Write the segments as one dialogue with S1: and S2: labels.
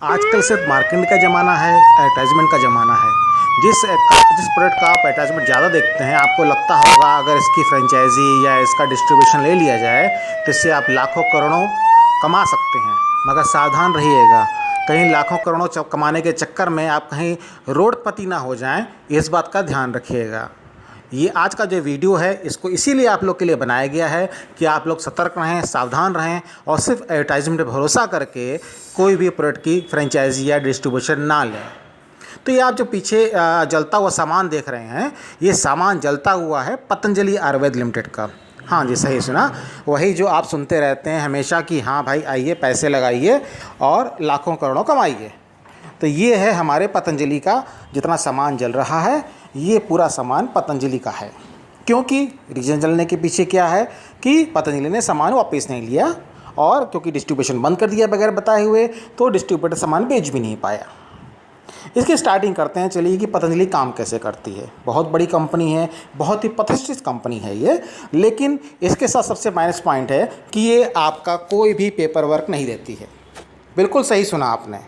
S1: आजकल सिर्फ मार्केटिंग का ज़माना है, एडवर्टाइजमेंट का ज़माना है। जिस प्रोडक्ट का आप एडवर्टाइजमेंट ज़्यादा देखते हैं, आपको लगता होगा अगर इसकी फ्रेंचाइजी या इसका डिस्ट्रीब्यूशन ले लिया जाए तो इससे आप लाखों करोड़ों कमा सकते हैं। मगर सावधान रहिएगा, कहीं लाखों करोड़ों कमाने के चक्कर में आप कहीं रोडपति ना हो जाएं, इस बात का ध्यान रखिएगा। ये आज का जो वीडियो है इसको इसीलिए आप लोग के लिए बनाया गया है कि आप लोग सतर्क रहें, सावधान रहें और सिर्फ एडवर्टाइजमेंट पर भरोसा करके कोई भी प्रोडक्ट की फ्रेंचाइजी या डिस्ट्रीब्यूशन ना लें। तो ये आप जो पीछे जलता हुआ सामान देख रहे हैं, ये सामान जलता हुआ है पतंजलि आयुर्वेद लिमिटेड का। हाँ जी, सही सुना, वही जो आप सुनते रहते हैं हमेशा कि हाँ भाई आइए पैसे लगाइए और लाखों करोड़ों कमाइए। तो ये है हमारे पतंजलि का जितना सामान जल रहा है, ये पूरा सामान पतंजलि का है। क्योंकि रीजन जलने के पीछे क्या है कि पतंजलि ने सामान वापस नहीं लिया और क्योंकि डिस्ट्रीब्यूशन बंद कर दिया बगैर बताए हुए, तो डिस्ट्रीब्यूटर सामान बेच भी नहीं पाया। इसकी स्टार्टिंग करते हैं चलिए कि पतंजलि काम कैसे करती है। बहुत बड़ी कंपनी है, बहुत ही प्रतिष्ठित कंपनी है ये, लेकिन इसके साथ सबसे माइनस पॉइंट है कि ये आपका कोई भी पेपर वर्क नहीं देती है। बिल्कुल सही सुना आपने,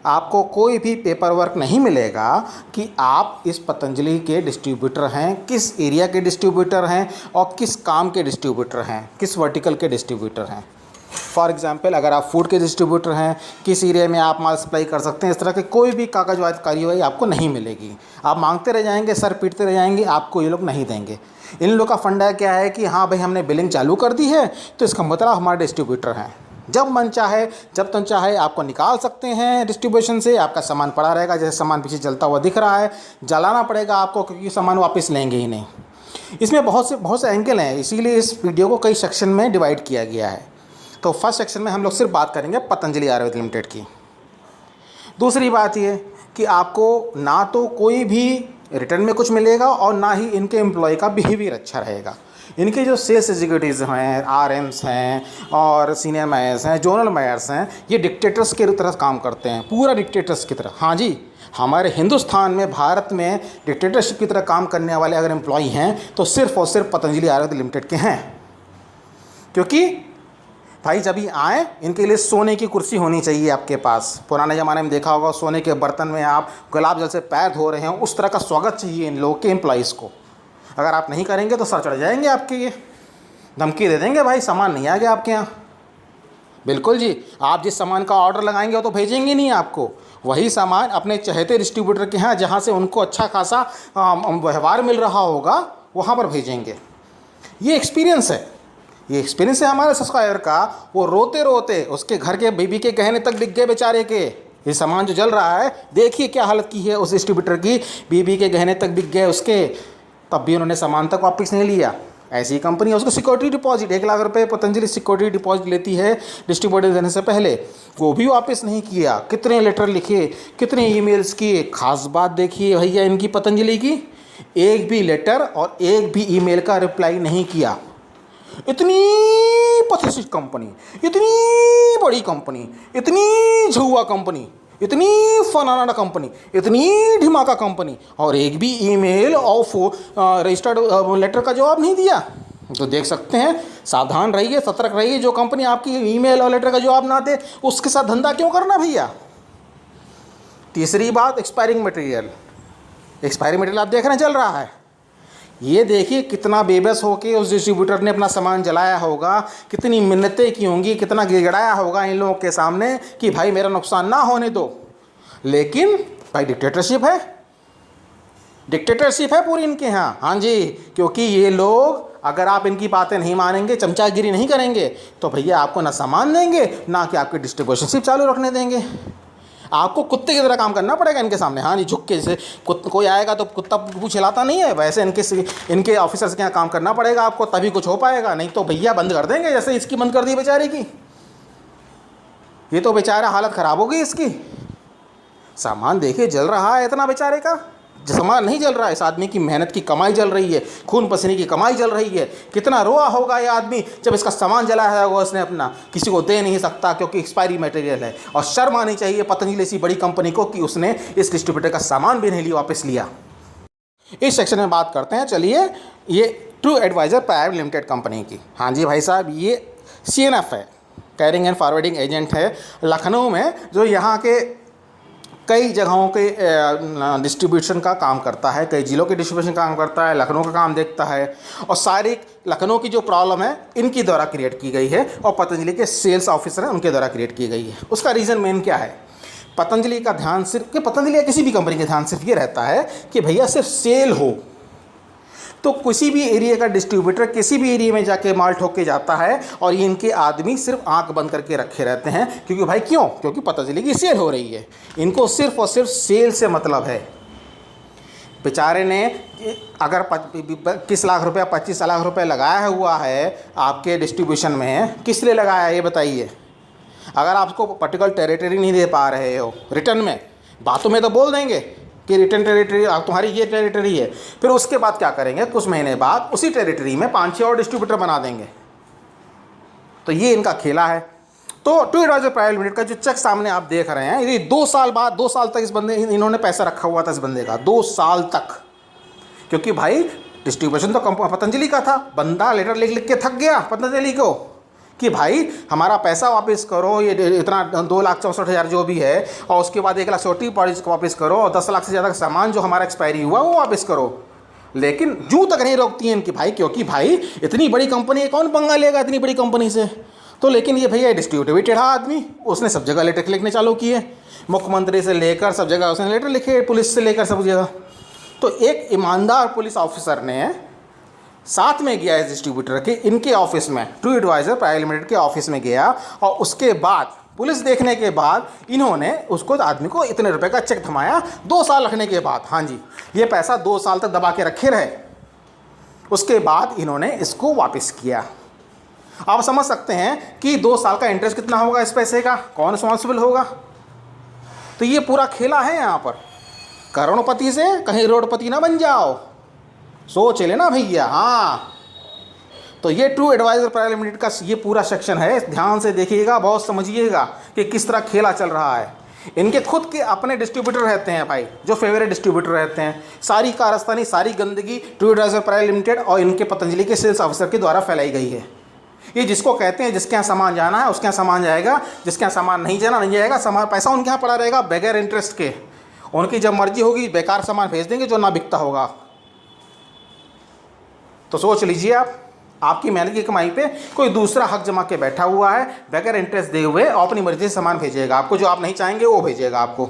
S1: आपको कोई भी पेपर वर्क नहीं मिलेगा कि आप इस पतंजलि के डिस्ट्रीब्यूटर हैं, किस एरिया के डिस्ट्रीब्यूटर हैं और किस काम के डिस्ट्रीब्यूटर हैं, किस वर्टिकल के डिस्ट्रीब्यूटर हैं। फॉर एग्जांपल, अगर आप फूड के डिस्ट्रीब्यूटर हैं, किस एरिया में आप माल सप्लाई कर सकते हैं, इस तरह के कोई भी कागजवाद कार्यवाही आपको नहीं मिलेगी। आप मांगते रह जाएंगे, सर पीटते रह जाएंगे, आपको ये लोग नहीं देंगे। इन लोगों का फंडा क्या है कि हाँ भाई हमने बिलिंग चालू कर दी है तो इसका मतलब हमारे डिस्ट्रीब्यूटर हैं, जब मन चाहे जब तन चाहे आपको निकाल सकते हैं डिस्ट्रीब्यूशन से। आपका सामान पड़ा रहेगा, जैसे सामान पीछे जलता हुआ दिख रहा है, जलाना पड़ेगा आपको क्योंकि सामान वापस लेंगे ही नहीं। इसमें बहुत से एंगल हैं, इसीलिए इस वीडियो को कई सेक्शन में डिवाइड किया गया है। तो फर्स्ट सेक्शन में हम लोग सिर्फ बात करेंगे पतंजलि आयुर्वेद लिमिटेड की। दूसरी बात ये कि आपको ना तो कोई भी रिटर्न में कुछ मिलेगा और ना ही इनके एम्प्लॉय का बिहेवियर अच्छा रहेगा। इनके जो सेल्स एग्जीक्यूटिव्स हैं, आरएम्स हैं और सीनियर मैनेजर्स हैं, जोनल मैनेजर्स हैं, ये डिक्टेटर्स की तरह काम करते हैं, पूरा डिक्टेटर्स की तरह। हाँ जी, हमारे हिंदुस्तान में, भारत में डिक्टेटरशिप की तरह काम करने वाले अगर एम्प्लॉय हैं तो सिर्फ और सिर्फ पतंजलि आयुर्वेद लिमिटेड के हैं। क्योंकि भाई जब ही आए इनके लिए सोने की कुर्सी होनी चाहिए आपके पास। पुराने ज़माने में देखा होगा, सोने के बर्तन में आप गुलाब जल से पैर धो रहे हैं, उस तरह का स्वागत चाहिए इन लोगों के एम्प्लॉइज़ को। अगर आप नहीं करेंगे तो सर चढ़ जाएंगे आपके, ये धमकी दे देंगे, भाई सामान नहीं आ गया आपके यहाँ। बिल्कुल जी, आप जिस सामान का ऑर्डर लगाएंगे वो तो भेजेंगे नहीं आपको, वही सामान अपने चहेते डिस्ट्रीब्यूटर के यहाँ जहाँ से उनको अच्छा खासा व्यवहार मिल रहा होगा वहाँ पर भेजेंगे। ये एक्सपीरियंस है, ये एक्सपीरियंस है हमारे सब्सक्राइबर का। वो रोते रोते उसके घर के बीबी के गहने तक बिक गए बेचारे के। ये सामान जो जल रहा है, देखिए क्या हालत की है उस डिस्ट्रीब्यूटर की, बीबी के गहने तक बिक गए उसके, तब भी उन्होंने सामान तक वापस नहीं लिया। ऐसी कंपनी है, उसको सिक्योरिटी डिपॉजिट 1 लाख रुपए पतंजलि सिक्योरिटी डिपॉजिट लेती है डिस्ट्रीब्यूटर देने से पहले, वो भी वापस नहीं किया। कितने लेटर लिखे, कितने ईमेल्स किए। खास बात देखिए भैया इनकी पतंजलि की, एक भी लेटर और एक भी ईमेल का रिप्लाई नहीं किया। इतनी प्रतिष्ठित कंपनी, इतनी बड़ी कंपनी, इतनी झुआ कंपनी, इतनी फनाना कंपनी, इतनी धमाका कंपनी, और एक भी ईमेल और रजिस्टर्ड लेटर का जवाब नहीं दिया। तो देख सकते हैं, सावधान रहिए, सतर्क रहिए। जो कंपनी आपकी ईमेल और लेटर का जवाब ना दे उसके साथ धंधा क्यों करना भैया। तीसरी बात, एक्सपायरिंग मटेरियल। एक्सपायरी मटेरियल आप देख रहे हैं जल रहा है। ये देखिए कितना बेबस होके उस डिस्ट्रीब्यूटर ने अपना सामान जलाया होगा, कितनी मिन्नतें की होंगी, कितना गिड़गिड़ाया होगा इन लोगों के सामने कि भाई मेरा नुकसान ना होने दो। लेकिन भाई डिक्टेटरशिप है, डिक्टेटरशिप है पूरी इनके यहाँ। हाँ जी, क्योंकि ये लोग अगर आप इनकी बातें नहीं मानेंगे, चमचागिरी नहीं करेंगे, तो भैया आपको ना सामान देंगे ना कि आपकी डिस्ट्रीब्यूशनशिप चालू रखने देंगे। आपको कुत्ते की तरह काम करना पड़ेगा इनके सामने। हाँ जी, झुक के, जैसे कोई आएगा तो कुत्ता पूंछ हिलाता नहीं है, वैसे इनके ऑफिसर्स के यहाँ काम करना पड़ेगा आपको, तभी कुछ हो पाएगा। नहीं तो भैया बंद कर देंगे, जैसे इसकी बंद कर दी बेचारे की। ये तो बेचारा हालत ख़राब हो गई इसकी। सामान देखिए जल रहा है इतना, बेचारे का सामान नहीं जल रहा है, इस आदमी की मेहनत की कमाई जल रही है, खून पसीने की कमाई जल रही है। कितना रोआ होगा ये आदमी जब इसका सामान जलाया होगा उसने अपना, किसी को दे नहीं सकता क्योंकि एक्सपायरी मटेरियल है। और शर्म आनी चाहिए पतंजलि जैसी बड़ी कंपनी को कि उसने इस डिस्ट्रीब्यूटर का सामान भी नहीं लिया, वापस लिया। इस सेक्शन में बात करते हैं चलिए ये true advisor private limited company की। हाँ जी भाई साहब, ये CNF है, कैरिंग एंड फॉरवर्डिंग एजेंट है लखनऊ में, जो यहाँ के कई जगहों के डिस्ट्रीब्यूशन का काम करता है, कई ज़िलों के डिस्ट्रीब्यूशन का काम करता है, लखनऊ का काम देखता है। और सारी लखनऊ की जो प्रॉब्लम है इनकी द्वारा क्रिएट की गई है और पतंजलि के सेल्स ऑफिसर हैं उनके द्वारा क्रिएट की गई है। उसका रीज़न मेन क्या है? पतंजलि का ध्यान सिर्फ, कि पतंजलि या किसी भी कंपनी का ध्यान सिर्फ ये रहता है कि भैया सिर्फ सेल हो। तो किसी भी एरिया का डिस्ट्रीब्यूटर किसी भी एरिया में जाके माल ठोक के जाता है और ये इनके आदमी सिर्फ आंख बंद करके रखे रहते हैं, क्योंकि भाई क्यों? क्योंकि पतंजलि की सेल हो रही है, इनको सिर्फ और सिर्फ सेल से मतलब है। बेचारे ने अगर 21 लाख रुपया 25 लाख रुपये लगाया हुआ है आपके डिस्ट्रीब्यूशन में, किस लिए लगाया है ये बताइए? अगर आपको पर्टिकुलर टेरिटरी नहीं दे पा रहे हो रिटर्न में, बातों में तो बोल देंगे कि रिटर्न टेरिटरी तुम्हारी ये टेरिटरी है, फिर उसके बाद क्या करेंगे? कुछ महीने बाद उसी टेरिटरी में 5-6 और डिस्ट्रीब्यूटर बना देंगे। तो ये इनका खेला है। तो ट्रू एडवाइजर प्राइवेट लिमिटेड का जो चेक सामने आप देख रहे हैं, ये 2 साल बाद, 2 साल तक इस बंदे इन्होंने पैसा रखा हुआ था इस बंदे का, 2 साल तक। क्योंकि भाई डिस्ट्रीब्यूशन तो पतंजलि का था, बंदा लेटर लिख लिख के थक गया पतंजलि को कि भाई हमारा पैसा वापस करो, ये इतना 2,64,000 जो भी है, और उसके बाद 1,40,000 वापस करो, और 10 लाख से ज़्यादा का सामान जो हमारा एक्सपायरी हुआ वो वापस करो। लेकिन जूँ तक नहीं रोकती हैं इनकी भाई, क्योंकि भाई इतनी बड़ी कंपनी है, कौन पंगा लेगा इतनी बड़ी कंपनी से? तो लेकिन ये भैया डिस्ट्रीब्यूटर भी टेढ़ा आदमी, उसने सब जगह लेटर लिखने चालू किए, मुख्यमंत्री से लेकर सब जगह उसने लेटर लिखे, पुलिस से लेकर सब जगह। तो एक ईमानदार पुलिस ऑफिसर ने साथ में गया इस डिस्ट्रीब्यूटर के, इनके ऑफिस में, ट्रू एडवाइजर प्राइवेट लिमिटेड के ऑफिस में गया, और उसके बाद पुलिस देखने के बाद इन्होंने उसको आदमी को इतने रुपए का चेक थमाया 2 साल रखने के बाद। हाँ जी, ये पैसा 2 साल तक दबा के रखे रहे, उसके बाद इन्होंने इसको वापस किया। आप समझ सकते हैं कि 2 साल का इंटरेस्ट कितना होगा इस पैसे का, कौन रिस्पॉन्सिबल होगा? तो ये पूरा खेला है यहाँ पर। करोड़पति से कहीं रोडपति ना बन जाओ, सोच लेना भैया। हाँ, तो ये ट्रू एडवाइजर प्राइवेट लिमिटेड का ये पूरा सेक्शन है, ध्यान से देखिएगा, बहुत समझिएगा कि किस तरह खेला चल रहा है। इनके खुद के अपने डिस्ट्रीब्यूटर रहते हैं भाई, जो फेवरेट डिस्ट्रीब्यूटर रहते हैं। सारी कारस्तानी, सारी गंदगी ट्रू एडवाइजर प्राइवेट लिमिटेड और इनके पतंजलि के सेल्स ऑफिसर के द्वारा फैलाई गई है। ये जिसको कहते हैं जिसके यहाँ सामान जाना है उसके यहाँ सामान जाएगा, जिसके यहाँ सामान नहीं जाना नहीं जाएगा, सामान पैसा उनके यहाँ पड़ा रहेगा बगैर इंटरेस्ट के। उनकी जब मर्जी होगी बेकार सामान भेज देंगे जो ना बिकता होगा। तो सोच लीजिए आप, आपकी मेहनत की कमाई पे कोई दूसरा हक जमा के बैठा हुआ है, बगैर इंटरेस्ट दे हुए और अपनी मर्जी से सामान भेजेगा आपको, जो आप नहीं चाहेंगे वो भेजेगा आपको।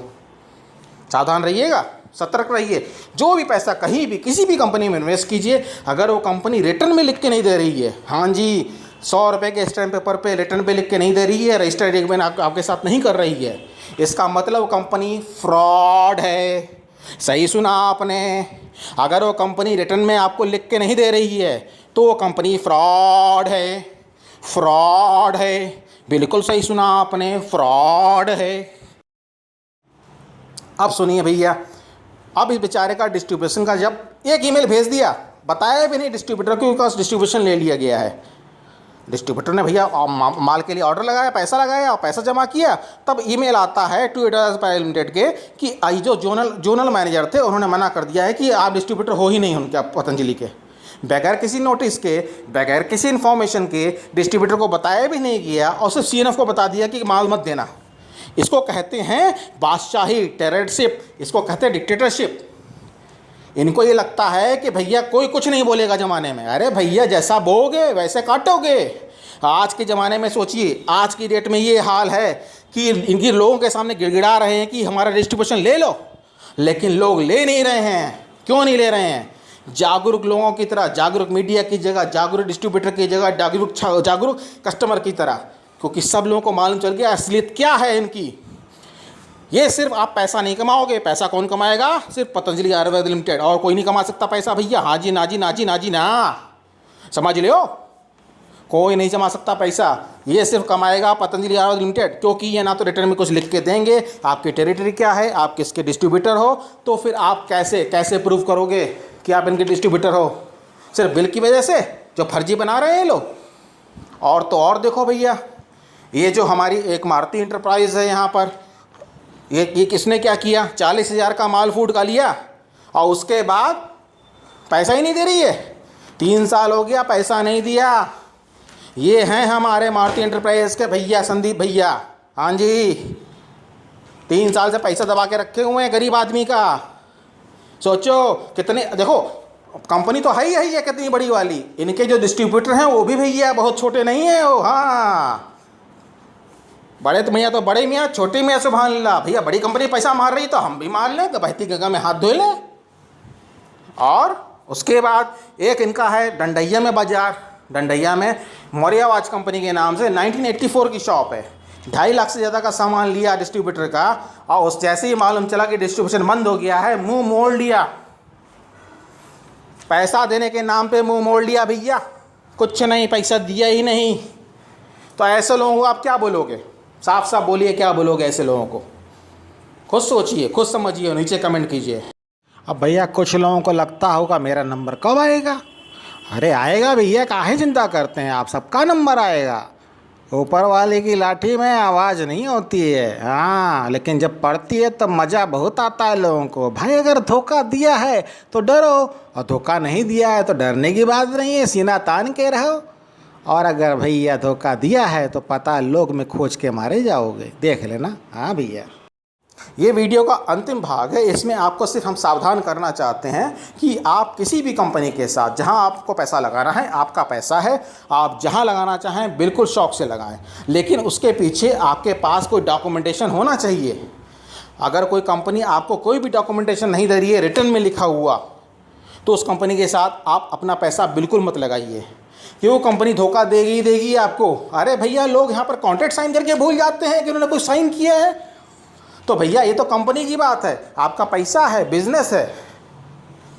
S1: सावधान रहिएगा, सतर्क रहिए। जो भी पैसा कहीं भी किसी भी कंपनी में इन्वेस्ट कीजिए, अगर वो कंपनी रिटर्न में लिख के नहीं दे रही है, हाँ जी, 100 रुपये के स्टैम्प पेपर पे रिटर्न पे लिख के नहीं दे रही है, रजिस्टर्ड एग्रीमेंट आपके साथ नहीं कर रही है, इसका मतलब कंपनी फ्रॉड है। सही सुना आपने, अगर वो कंपनी रिटर्न में आपको लिख के नहीं दे रही है तो वो कंपनी फ्रॉड है, फ्रॉड है। बिल्कुल सही सुना आपने, फ्रॉड है। अब सुनिए भैया, अब इस बेचारे का डिस्ट्रीब्यूशन का जब एक ईमेल भेज दिया, बताया भी नहीं डिस्ट्रीब्यूटर को, उसका डिस्ट्रीब्यूशन ले लिया गया है। डिस्ट्रीब्यूटर ने भैया माल के लिए ऑर्डर लगाया, पैसा लगाया और पैसा जमा किया, तब ईमेल आता है ट्रू एडवाइजर प्राइवेट लिमिटेड के कि जो जोनल मैनेजर थे उन्होंने मना कर दिया है कि आप डिस्ट्रीब्यूटर हो ही नहीं उनके पतंजलि के। बगैर किसी नोटिस के, बगैर किसी इन्फॉर्मेशन के, डिस्ट्रीब्यूटर को बताया भी नहीं गया और सिर्फ CNF को बता दिया कि माल मत देना। इसको कहते हैं बादशाही, टेररशिप, इसको कहते हैं डिक्टेटरशिप। इनको ये लगता है कि भैया कोई कुछ नहीं बोलेगा ज़माने में। अरे भैया, जैसा बोओगे वैसे काटोगे। आज के ज़माने में सोचिए, आज की डेट में ये हाल है कि इनकी लोगों के सामने गिड़गिड़ा रहे हैं कि हमारा डिस्ट्रीब्यूशन ले लो, लेकिन लोग ले नहीं रहे हैं। क्यों नहीं ले रहे हैं? जागरूक लोगों की तरह, जागरूक मीडिया की जगह, जागरूक डिस्ट्रीब्यूटर की जगह, जागरूक कस्टमर की तरह, क्योंकि सब लोगों को मालूम चल गया असलियत क्या है इनकी। ये सिर्फ आप पैसा नहीं कमाओगे, पैसा कौन कमाएगा? सिर्फ पतंजलि आयुर्वेद लिमिटेड, और कोई नहीं कमा सकता पैसा भैया। हाँ जी, ना जी, ना जी, ना जी, ना, समझ लियो, कोई नहीं जमा सकता पैसा। ये सिर्फ कमाएगा पतंजलि आयुर्वेद लिमिटेड, क्योंकि ये ना तो रिटर्न में कुछ लिख के देंगे, आपकी टेरिटरी क्या है, आप किसके डिस्ट्रीब्यूटर हो, तो फिर आप कैसे प्रूव करोगे कि आप इनके डिस्ट्रीब्यूटर हो? सिर्फ बिल की वजह से जो फर्जी बना रहे हैं लोग। और तो और देखो भैया, ये जो हमारी एक मारुति इंटरप्राइज है यहाँ पर, ये किसने क्या किया? 40,000 का माल फूड का लिया और उसके बाद पैसा ही नहीं दे रही है। 3 साल हो गया, पैसा नहीं दिया। ये हैं हमारे मारुति एंटरप्राइज के भैया, संदीप भैया। हाँ जी, 3 साल से पैसा दबा के रखे हुए हैं गरीब आदमी का। सोचो कितने, देखो कंपनी तो है ही है कितनी बड़ी वाली। इनके जो डिस्ट्रीब्यूटर हैं वो भी भैया बहुत छोटे नहीं हैं वो। हाँ, बड़े तो भैया तो बड़े मियाँ, छोटे मियाँ सुभान अल्लाह। भैया बड़ी कंपनी पैसा मार रही तो हम भी मार लें, तो बहती गंगा में हाथ धो लें। और उसके बाद एक इनका है डंडैया में बाजार, डंडैया में मौर्या वाच कंपनी के नाम से 1984 की शॉप है। 2.5 लाख से ज़्यादा का सामान लिया डिस्ट्रीब्यूटर का, और उस जैसे ही मालूम चला कि डिस्ट्रीब्यूशन बंद हो गया है, मुंह मोड़ लिया। पैसा देने के नाम पे मुंह मोड़ लिया भैया, कुछ नहीं, पैसा दिया ही नहीं। तो ऐसे लोगों को आप क्या बोलोगे? साफ साफ बोलिए, क्या बोलोगे ऐसे लोगों को? खुद सोचिए, खुद समझिए, नीचे कमेंट कीजिए। अब भैया कुछ लोगों को लगता होगा मेरा नंबर कब आएगा। अरे आएगा भैया, काहे चिंता करते हैं आप, सबका नंबर आएगा। ऊपर वाले की लाठी में आवाज़ नहीं होती है, हाँ, लेकिन जब पड़ती है तब मज़ा बहुत आता है लोगों को। भाई अगर धोखा दिया है तो डरो, और धोखा नहीं दिया है तो डरने की बात नहीं है, सीना तान के रहो। और अगर भैया धोखा दिया है तो पता लोग में खोज के मारे जाओगे, देख लेना। हाँ भैया, ये वीडियो का अंतिम भाग है। इसमें आपको सिर्फ हम सावधान करना चाहते हैं कि आप किसी भी कंपनी के साथ जहां आपको पैसा लगाना है, आपका पैसा है, आप जहां लगाना चाहें बिल्कुल शौक से लगाएं, लेकिन उसके पीछे आपके पास कोई डॉक्यूमेंटेशन होना चाहिए। अगर कोई कंपनी आपको कोई भी डॉक्यूमेंटेशन नहीं दे रही है रिटर्न में लिखा हुआ, तो उस कंपनी के साथ आप अपना पैसा बिल्कुल मत लगाइए, कि वो कंपनी धोखा देगी आपको। अरे भैया लोग यहाँ पर कॉन्ट्रैक्ट साइन करके भूल जाते हैं कि उन्होंने कोई साइन किया है। तो भैया ये तो कंपनी की बात है, आपका पैसा है, बिजनेस है।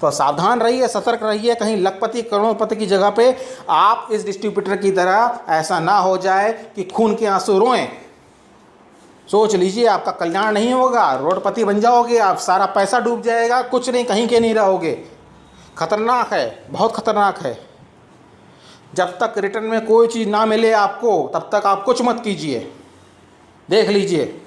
S1: तो सावधान रहिए, सतर्क रहिए, कहीं लखपति करोड़पति की जगह पे आप इस डिस्ट्रीब्यूटर की तरह ऐसा ना हो जाए कि खून के आंसू रोएं। सोच लीजिए, आपका कल्याण नहीं होगा, रोडपति बन जाओगे आप, सारा पैसा डूब जाएगा, कुछ नहीं, कहीं के नहीं रहोगे। खतरनाक है, बहुत खतरनाक है। जब तक रिटर्न में कोई चीज़ ना मिले आपको, तब तक आप कुछ मत कीजिए, देख लीजिए।